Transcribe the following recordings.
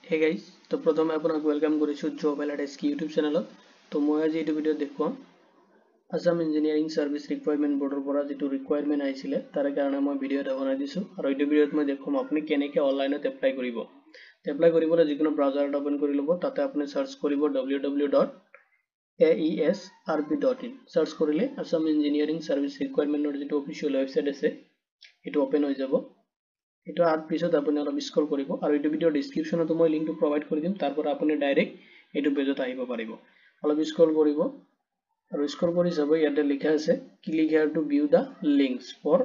Hey guys, তো প্ৰথমে আপোনাক ওয়েলকাম কৰিছো জব এলাৰ্ট এছকি ইউটিউব চেনেলত। তো মই আজি এইটো ভিডিঅ' দেখুৱাম আসাম ইঞ্জিনিয়াৰিং সাৰ্ভিস ৰিকুৱাৰমেন্ট বৰ্ডৰ পৰা যেটো ৰিকুৱাৰমেন্ট আহিছিলে তাৰ কাৰণে মই ভিডিঅ' এটা বনাই দিছো আৰু এইটো ভিডিঅ'ত মই দেখুৱাম আপুনি কেনেকৈ অনলাইনত এপ্লাই কৰিব। এপ্লাই কৰিবলৈ যিকোনো ব্ৰাউজাৰ এটা ওপেন কৰি ল'ব, তাতে আপুনি সাৰ্চ কৰিব www.aesrb.in সাৰ্চ কৰিলে আসাম ইঞ্জিনিয়াৰিং সাৰ্ভিস ৰিকুৱাৰমেন্টৰ যেটো অফিচিয়েল ওয়েবসাইট আছে এটো ওপেন হৈ যাব। এটা আট পিছত আপুনি অলপ স্ক্ৰল কৰিব আৰু এইটো ভিডিঅ ডেসক্ৰিপচনত মই লিংকটো প্ৰভাইড কৰি দিম, তাৰ পৰা আপুনি ডাইৰেক্ট এইটো পেজত আহিব পাৰিব। অলপ স্ক্ৰল কৰিব আৰু স্ক্ৰল কৰি যাব, ইয়াতে লিখা আছে click here to view the links for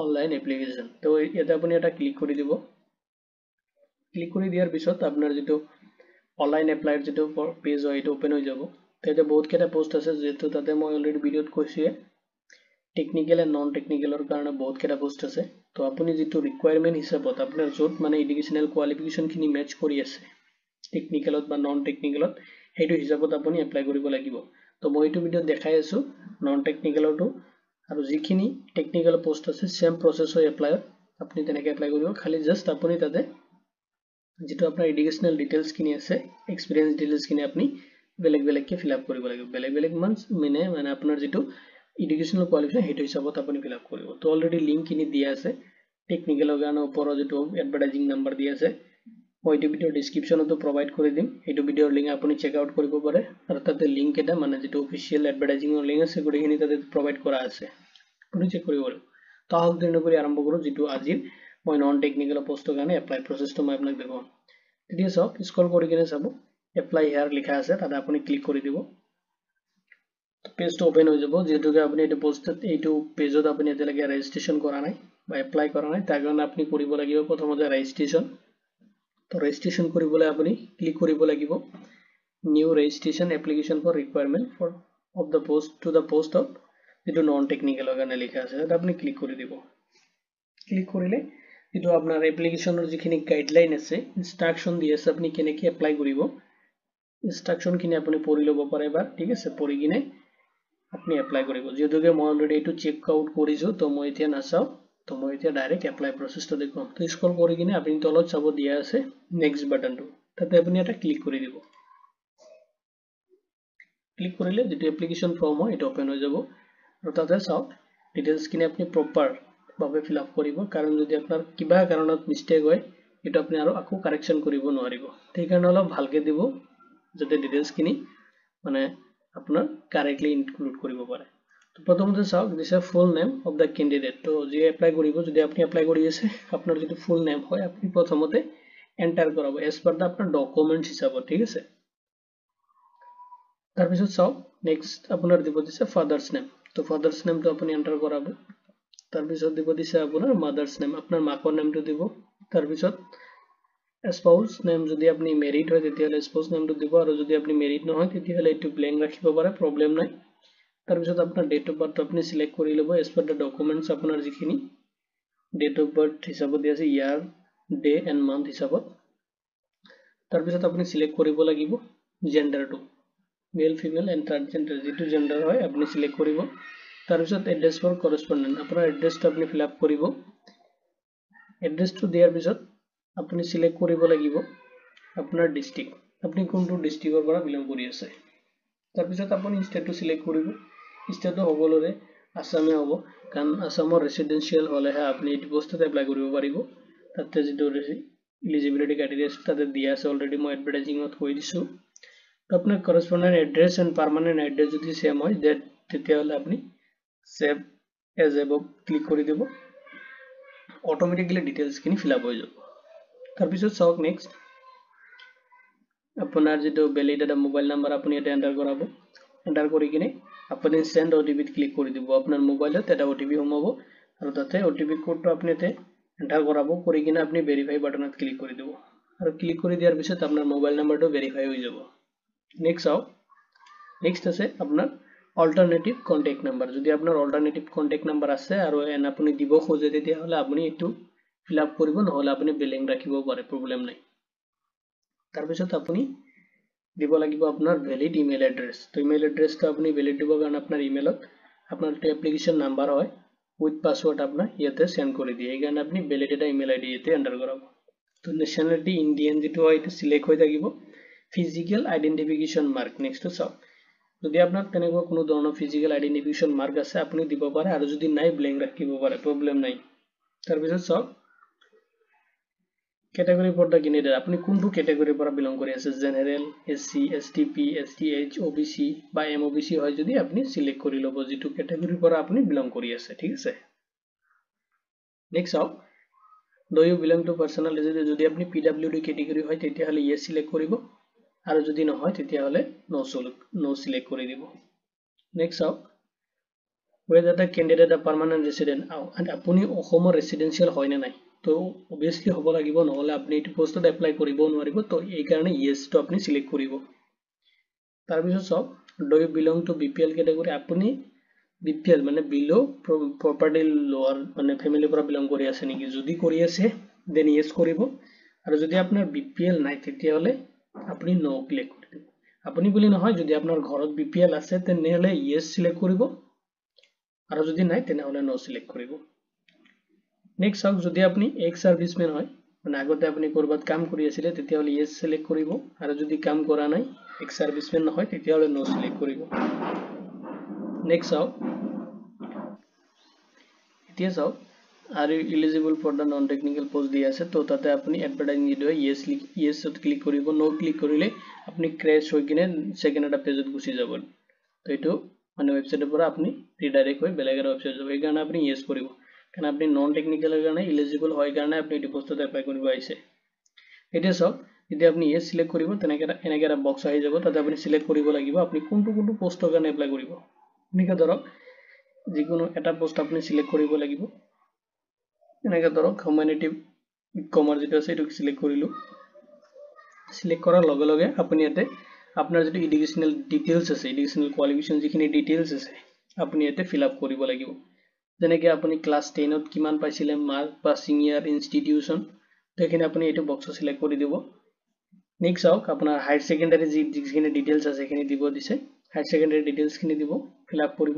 online application. তো ইয়াতে আপুনি এটা ক্লিক কৰি দিব। ক্লিক কৰি দিয়াৰ পিছত আপোনাৰ যেটো অনলাইন এপ্লাইৰ যেটো পেজ হয় এটা ওপেন হৈ যাব। তাতে বহুত কেইটা পোষ্ট আছে, যেটো তাতে মই অলৰেডি ভিডিঅত কৈছোৱে টেকনিক্যাল এন্ড নন টেকনিক্যালৰ কাৰণে বহুত কেইটা পোষ্ট আছে। তো আপুনি যেটো ৰিকুৱাৰমেন্ট হিচাপত আপোনাৰ যত মানে এডুকেশনাল কোৱালিফিকেশন খিনি মেচ কৰি আছে টেকনিক্যালত বা নন টেকনিক্যালত, হেতু হিচাপত আপুনি এপ্লাই কৰিব লাগিব। তো মই এইটো ভিডিঅ দেখাই আছো নন টেকনিক্যালটো, আৰু যিখিনি টেকনিক্যাল পোষ্ট আছে সেম প্ৰসেস হয় এপ্লাইৰ, আপুনি তেনেকৈ এপ্লাই কৰিব। খালি জাস্ট আপুনি তাতে যেটো আপোনাৰ এডুকেশনাল ডিটেইলছ খিনি আছে, এক্সপেৰিয়েন্স ডিটেইলছ খিনি আপুনি বেলেগ বেলেগকে ফিল আপ কৰিব লাগিব। বেলেগ বেলেগ মানে আপোনাৰ যেটো এডুকেশনাল কোৱালিফিকেশন হেতু হিচাপত আপুনি ফিল আপ কৰিব। তো অলৰেডি লিংক খিনি দিয়া আছে টেকনিক্যালৰ কাৰণে, ওপৰৰ যেটো এডভাৰটাইজিং নাম্বাৰ দিয়া আছে মই এইটো ভিডিঅ ডেসক্ৰিপচনতো প্ৰভাইড কৰি দিম। এইটো ভিডিঅৰ লিংক আপুনি চেক আউট কৰিব পাৰে, আৰু তাতে লিংক এটা মানে যেটো অফিচিয়েল এডভাৰটাইজিংৰ লিংক আছে গোটেইখিনি তাতে প্ৰভাইড কৰা আছে, আপুনি চেক কৰিব পাৰে। তো আহক দেৰি নকৰি আৰম্ভ কৰো, যেটো আজিৰ মই নন টেকনিক্যাল পোষ্টৰ কাৰণে এপ্লাই প্ৰসেসটো মই আপোনাক দেখাম। তেতিয়া চাওক, স্ক্ৰল কৰি কিনে চাব এপ্লাই হিয়াৰ লিখা আছে, তাতে আপুনি ক্লিক কৰি দিব। পেজটো ওপেন হৈ যাব। যেহেতুকে আপুনি এইটো পোষ্টত এইটো পেজত আপুনি এতিয়ালৈকে ৰেজিষ্ট্ৰেচন কৰা নাই বা এপ্লাই কৰা নাই, তাৰ কাৰণে আপুনি কৰিব লাগিব প্ৰথমতে ৰেজিষ্ট্ৰেচন। তো ৰেজিষ্ট্ৰেচন কৰিবলৈ আপুনি ক্লিক কৰিব লাগিব new registration application for recruitment for of the post to the post of যেটো নন টেকনিক্যালৰ কাৰণে লিখা আছে, তাতে আপুনি ক্লিক কৰি দিব। ক্লিক কৰিলে যেটো আপোনাৰ এপ্লিকেশনৰ যিখিনি গাইডলাইন আছে, ইনষ্ট্ৰাকশন দি আছে আপুনি কেনেকৈ এপ্লাই কৰিব, ইনষ্ট্ৰাকশন খিনি আপুনি পঢ়ি ল'ব পাৰে বা ঠিক আছে পঢ়ি কিনে আপনি এপ্লাই কৰিব। যেহেতুকে মই অলৰেডি এইটো চেক আউট কৰিছো, তো মই এতিয়া নাচাও, তো মই এতিয়া ডাইৰেক্ট এপ্লাই প্ৰসেসটো দেখুৱাম। তো স্ক্ৰল কৰি কিনে আপুনি তলত চাব দিয়া আছে নেক্সট বাটনটো, তাতে আপুনি এটা ক্লিক কৰি দিব। ক্লিক কৰিলে যেটো এপ্লিকেশন ফৰ্ম হয় এটা ওপেন হৈ যাব, আৰু তাতে চাওক ডিটেইলছ খিনি আপুনি প্ৰপাৰ ভাবে ফিল আপ কৰিব, কাৰণ যদি আপোনাৰ কিবা কাৰণত মিস্টেক হয় এটা আপুনি আৰু আকৌ কাৰেকচন কৰিব নোৱাৰিব। সেইকাৰণে অলপ ভালকে দিব যাতে ডিটেইলছ খিনি মানে আপোনাৰ কাৰেক্টলি ইনক্লুড কৰিব পাৰে। তো প্ৰথমতে চাওক this a full name of the candidate. তো যে এপ্লাই কৰিব, যদি আপুনি এপ্লাই কৰি আছে আপোনাৰ যেটো ফুল নেম হয় আপুনি প্ৰথমতে এন্টাৰ কৰাব এজ পাৰ দা আপোনাৰ ডকুমেন্টছ হিচাপত, ঠিক আছে। তাৰ পিছত চাওক নেক্সট আপোনাৰ দিব দিছে ফাদাৰ্স নেম। তো ফাদাৰ্স নেমটো আপুনি এন্টাৰ কৰাব। তাৰ পিছত দিব দিছে আপোনাৰ মাদাৰ্স নেম, আপোনাৰ মাকৰ নেমটো দিব। তাৰ পিছত স্পাউস নেম, যদি আপনি মেৰিড হয় তেতিয়াহলে স্পাউস নেমটো দিব, আৰু যদি আপনি মেৰিড নহয় তেতিয়াহলে এইটো ব্ল্যাঙ্ক ৰাখিব পাৰে, প্ৰবলেম নাই। তাৰ পিছত আপোনাৰ ডেট অফ বাৰ্থ আপনি সিলেক্ট কৰি ল'ব এজ পাৰ দা ডকুমেন্টছ, আপোনাৰ যিখিনি ডেট অফ বাৰ্থ হিচাপত দিয়া আছে ইয়াৰ ডে এন্ড মান্থ হিচাপত। তাৰ পিছত আপনি সিলেক্ট কৰিব লাগিব জেন্ডাৰটো, male female and third gender, যেটো জেন্ডাৰ হয় আপনি সিলেক্ট কৰিব। তাৰ পিছত এড্ৰেছ ফৰ কৰেসপন্ডেন্ট, আপোনাৰ এড্ৰেছটো আপনি ফিল আপ কৰিব। এড্ৰেছটো দিয়াৰ পিছত আপুনি সিলেক্ট কৰিব লাগিব আপোনাৰ ডিস্ট্ৰিক্ট, আপুনি কোনটো ডিস্ট্ৰিক্টৰ পৰা বিলং কৰি আছে। তাৰ পিছত আপুনি ষ্টেটটো সিলেক্ট কৰিব। ষ্টেটটো সকলোৰে আসামে হ'ব, কাৰণ আসামৰ ৰেসিডেন্সিয়েল হলেহে আপুনি এইটো পোষ্টত এপ্লাই কৰিব পাৰিব। তাতে যেটো এলিজিবিলিটি ক্ৰাইটেৰিয়া তাতে দিয়া আছে অলৰেডি, মই এডভাৰটাইজিংত কৈ দিছো। তো আপোনাৰ কৰেসপন্ডেন্ট এড্ৰেছ এন্ড পাৰ্মানেন্ট এড্ৰেছ যদি সেম হয় তেতিয়াহলে আপুনি সেভ এজ এবভ ক্লিক কৰি দিব, অটোমেটিক্যালি ডিটেইলছ খিনি ফিল আপ হৈ যাব। তাৰ পিছত চাওক নেক্সট আপোনাৰ যেটো ভ্যালিড এটা মোবাইল নাম্বাৰ আপুনি এটা এন্টাৰ কৰাব। এন্টাৰ কৰি কিনে আপুনি সেন্ড ওটিপিত ক্লিক কৰি দিব। আপোনাৰ মোবাইলত এটা ওটিপি সোমাব, আৰু তাতে ওটিপি কোডটো আপুনি এতে এন্টাৰ কৰাব, কৰি কিনে আপুনি ভেৰিফাই বাটনত ক্লিক কৰি দিব, আৰু ক্লিক কৰি দিয়াৰ পিছত আপোনাৰ মোবাইল নাম্বাৰটো ভেৰিফাই হৈ যাব। নেক্সট চাওক, নেক্সট আছে আপোনাৰ অল্টাৰনেটিভ কন্টেক্ট নাম্বাৰ। যদি আপোনাৰ অল্টাৰনেটিভ কন্টেক্ট নাম্বাৰ আছে আৰু এন আপুনি দিব খোজে তেতিয়াহলে আপুনি এইটো ফিল আপ কৰিব, নহলে আপুনি ব্ল্যাঙ্ক ৰাখিব পাৰে, প্ৰবলেম নাই। তাৰ পিছত আপুনি দিব লাগিব আপোনাৰ ভ্যালিড ইমেইল এড্ৰেছ। তো ইমেইল এড্ৰেছটো আপুনি ভ্যালিড দিবৰ কাৰণে আপোনাৰ ইমেইলত আপোনাৰ এপ্লিকেশন নাম্বাৰ হয় উইথ পাসওয়াৰ্ড আপোনাৰ ইয়াতে সেন্ড কৰি দিয়ে, এইকাৰণে আপুনি ভ্যালিড এটা ইমেইল আইডি ইয়াতে এন্টাৰ কৰাব। তো নেশ্যনেলিটি ইণ্ডিয়ান যেটো হয় এইটো সিলেক্ট হৈ থাকিব ফিজিক্যাল আইডেন্টিফিকেশন মার্ক নেক্সট চাওক যদি আপনার তেনেকুৱা কোনো ধৰণৰ ফিজিক্যাল আইডেন্টিফিকেশন মাৰ্ক আছে আপুনি দিব পাৰে আৰু যদি নাই ব্ল্যাঙ্ক ৰাখিব পাৰে প্ৰবলেম নাই তাৰ পিছত চাওক ক্যাটাগৰি ফৰ দ্য ক্যান্ডিডেট আপনি কোনটো ক্যাটাগৰি পৰা বিলং কৰি আছে general SC STP STH OBC বা এমওবিসি হয় যদি আপনি সিলেক্ট কৰি লব যেটো ক্যাটাগৰি পৰা আপনি বিলং কৰি আছে ঠিক আছে নেক্সট চাওক do you belong to personal যদি আপনি পিডব্লিউডি ক্যাটাগরি হয় তেতিয়া হলে ইয়েস সিলেক্ট কৰিব আৰু যদি নহয় তেতিয়া হলে নো সিলেক্ট কৰি দিব নেক্সট চাওক whether the candidate a permanent resident and আপনি অসমৰ ৰেসিডেন্সিয়াল হয় না নাই তো obviously হ'ব লাগিব নহলে আপনি এই পোষ্টত এপ্লাই কৰিব নোৱাৰিব তো এই কাৰণে yes তো আপনি সিলেক্ট কৰিব তাৰ পিছত চাওক do you belong to BPL category আপনি BPL মানে below property lower মানে ফ্যামিলি পৰা বিলং কৰি আছে নেকি যদি কৰি আছে দেন yes কৰিব আৰু যদি আপোনাৰ BPL নাই তেতিয়া হলে আপনি no ক্লিক কৰি দিব আপনি বুলি নহয় যদি আপোনাৰ ঘৰত BPL আছে তেনেহলে yes সিলেক্ট কৰিব আৰু যদি নাই তেনেহলে নো সিলেক্ট কৰিব নেক্সট চাওক যদি আপনি এক্স সাৰ্ভিসম্যান হয় মানে আগতে আপনি কৰবাত কাম কৰি আছিল তেতিয়া হলে yes সিলেক্ট কৰিব আৰু যদি কাম কৰা নাই এক্স সাৰ্ভিসম্যান নহয় তেতিয়া হলে নো সিলেক্ট কৰিব নেক্সট চাওক এতিয়া চাওক are you eligible for the non technical post দিয়া আছে তো তাতে আপনি এডভার্টাইজিং দিও yes ত ক্লিক কৰিব নো ক্লিক কৰিলে আপনি ক্র্যাশ হৈ কিনে সেকেন্ড এটা পেজত গুচি যাব তো এটো মানে ওয়েবসাইটেৰ পৰা আপনি ৰিডাইৰেক্ট হৈ বেলেগ এটা ওয়েবসাইট যাব এই কাৰণে আপনি yes কৰিব কাৰণ আপনি নন টেকনিক্যালৰ কাৰণে এলিজিবল হয় কাৰণে আপনি এই পোষ্টত এপ্লাই কৰিব আইছে এতিয়া সব যদি আপনি yes সিলেক্ট কৰিব তেনেকৈ এটা বক্স আহি যাব তাতে আপনি সিলেক্ট কৰিব লাগিব আপনি কোনটো পোষ্টৰ কাৰণে এপ্লাই কৰিব এনেকৈ ধৰক যিকোনো এটা পোষ্ট আপনি সিলেক্ট কৰিব লাগিব এনেকৈ ধৰক হিউম্যানিটি কমাৰ্স যেটো আছে এটো সিলেক্ট কৰিলো সিলেক্ট কৰাৰ লগে লগে আপনি ইয়াতে আপনার যেটো এডুকেশনাল ডিটেইলস আছে এডুকেশনাল কোয়ালিফিকেশন যিখিনি ডিটেইলস আছে আপনি ইয়াতে ফিল আপ কৰিব লাগিব যেনেকৈ আপনি ক্লাস 10 ত কিমান পাইছিলে মাৰ্ক পাসিং ইয়াৰ ইনস্টিটিউশন তো এখানে আপনি এটো বক্স সিলেক্ট কৰি দিব নেক্সট চাওক আপোনাৰ হায়াৰ সেকেন্ডাৰি যিখিনি ডিটেইলস আছে এখানে দিব দিছে হায়াৰ সেকেন্ডাৰি ডিটেইলস খিনি দিব ফিল আপ কৰিব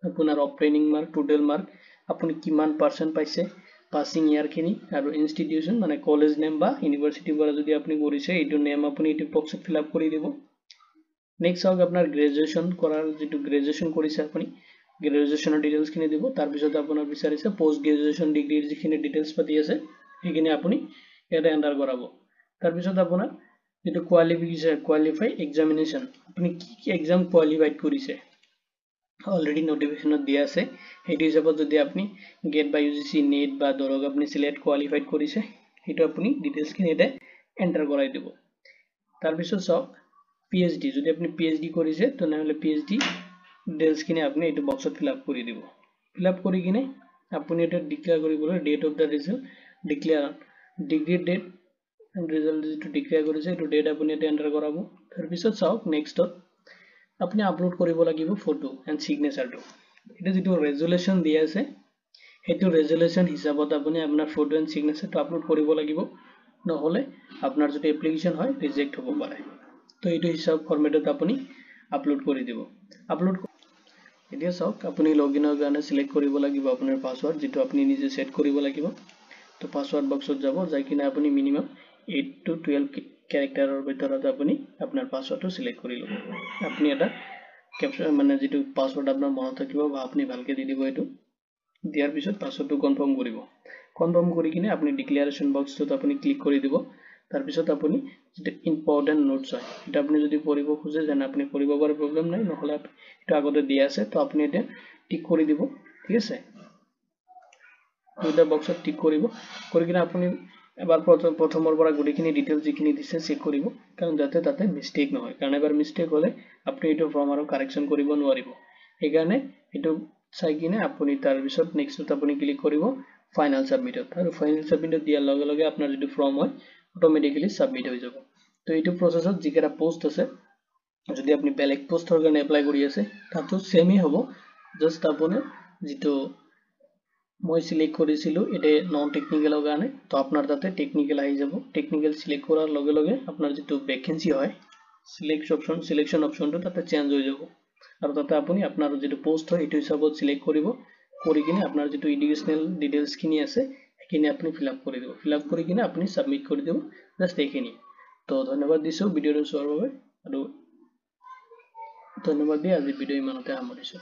আপোনাৰ of training mark total mark আপনি কিমান পাৰ্সেন্ট পাইছে পাসিং ইয়াৰ খিনি আৰু ইনস্টিটিউশন মানে কলেজ নেম বা ইউনিভাৰ্সিটি পৰা যদি আপনি কৰিছে এইটো নেম আপনি এটো বক্স ফিল আপ কৰি দিব নেক্সট চাওক আপোনাৰ গ্ৰেজুৱেচন কৰাৰ যেটো গ্ৰেজুৱেচন কৰিছে আপনি গ্ৰেজুৱেচনৰ ডিটেইলস খিনি দিব তাৰ পিছত আপোনাৰ বিচাৰিছে পোষ্ট গ্ৰেজুৱেচন ডিগ্ৰীৰ যিখিনি ডিটেইলস পাতি আছে সেইখিনি আপনি এটা এন্টাৰ কৰাব তাৰ পিছত আপোনাৰ যেটো কোৱালিফাই এক্সামিনেশন আপনি কি এক্সাম কোৱালিফাইড কৰিছে অলৰেডি নোটিফিকেশনত দিয়া আছে এইটো হিচাপত যদি আপনি গেট বা ইউজিসি নেট বা ধৰক আপনি সিলেক্ট কোৱালিফাইড কৰিছে সেইটো আপনি ডিটেইলস খিনি এটা এন্টাৰ কৰাই দিব তাৰ পিছত চাওক PhD যদি আপনি PhD কৰিছে তো নহলে PhD ডিটেইলস খিনি আপনি এইটো বক্সত ফিল আপ কৰি দিব ফিল আপ কৰি কিনে আপনি এটা ডিক্লেয়াৰ কৰিবলৈ date of the result declare degree date and result যেটো ডিক্লেয়াৰ কৰিছে এইটো ডেট আপনি এটা এন্টাৰ কৰাব তাৰ পিছত চাওক নেক্সটত আপনি আপলোড কৰিব লাগিব ফটো এন্ড সিগনেচাৰটো এটা যেটো ৰেজুলেশন দিয়া আছে হেতু ৰেজুলেশন হিচাপত আপনি আপোনাৰ ফটো এন্ড সিগনেচাৰটো আপলোড কৰিব লাগিব নহলে আপোনাৰ যেটো এপ্লিকেশন হয় ৰিজেক্ট হ'ব পাৰে তো এইটো হিসাব ফৰম্যাটত আপনি আপলোড কৰি দিব আপলোড এতিয়া চাওক আপনি লগইনৰ কাৰণে সিলেক্ট কৰিব লাগিব আপোনাৰ পাসওয়াৰ্ড যেটো আপনি নিজে সেট কৰিব লাগিব তো পাসওয়াৰ্ড বক্সত যাব যাই কিনে আপনি মিনিমাম 8 to 12 ক্যাৰেক্টাৰৰ ভিতৰত আপনি আপোনাৰ পাসওয়াৰ্ডটো সিলেক্ট কৰি লব আপনি এটা ক্যাপচাৰ মানে যেটো পাসওয়াৰ্ড আপোনাৰ মনত থাকিব বা আপনি ভালকে দি দিব এটো দিয়াৰ পিছত পাসওয়াৰ্ডটো কনফাৰ্ম কৰিব কনফাৰ্ম কৰি কিনে আপনি ডিক্লেয়াৰেশন বক্সটোত আপনি ক্লিক কৰি দিব তাৰ পিছত আপনি যেটো ইম্পৰ্টেন্ট নোটস হয় এটা আপনি যদি পঢ়িব খুজে যেন আপনি পঢ়িব পাৰে প্ৰবলেম নাই নহলে এটা আগতে দিয়া আছে তো আপনি এটা টিক কৰি দিব ঠিক আছে দুটা বক্সত টিক কৰিব কৰি কিনে আপনি এবাৰ প্ৰথমৰ পৰা গুটিখিনি ডিটেইলস যিখিনি দিছে চেক কৰিব কাৰণ যাতে তাতে মিস্টেক নহয় কাৰণ এবাৰ মিস্টেক হলে আপনি এটো ফৰ্ম আৰু কাৰেকচন কৰিব নোৱাৰিব এই কাৰণে এটো চাই কিনে আপনি তাৰ পিছত নেক্সটত আপনি ক্লিক কৰিব ফাইনাল সাবমিটত আৰু ফাইনাল সাবমিটত দিয়াৰ লগে লগে আপোনাৰ যেটো ফৰ্ম হয় অটোমেটিক্যালি সাবমিট হৈ যাব তো এইটো প্ৰসেসত যিকেটা পোষ্ট আছে যদি আপনি বেলেগ পোষ্টৰ কাৰণে এপ্লাই কৰি আছে তাতো সেমই হ'ব জাস্ট আপনি যেটো মই সিলেক্ট কৰিছিলো এটা নন টেকনিক্যালৰ কাৰণে তো আপোনাৰ তাতে টেকনিক্যাল আহি যাব টেকনিক্যাল সিলেক্ট কৰাৰ লগে লগে আপোনাৰ যেটো ভ্যাকেন্সি হয় সিলেকশন অপশনটো তাতে চেঞ্জ হৈ যাব আৰু তাতে আপুনি আপোনাৰ যেটো পোষ্ট হয় এটো হিচাপত সিলেক্ট কৰিব কৰি কিনে আপোনাৰ যেটো এডুকেশনাল ডিটেইলস খিনি আছে এইখিনি আপুনি ফিল আপ কৰি দিব, ফিল আপ কৰি কিনে আপুনি সাবমিট কৰি দিব, জাস্ট এইখিনি। তো ধন্যবাদ দিছো ভিডিঅটো চোৱাৰ বাবে, আৰু ধন্যবাদ দি আজি ভিডিঅ' ইমানতে সামৰিছো।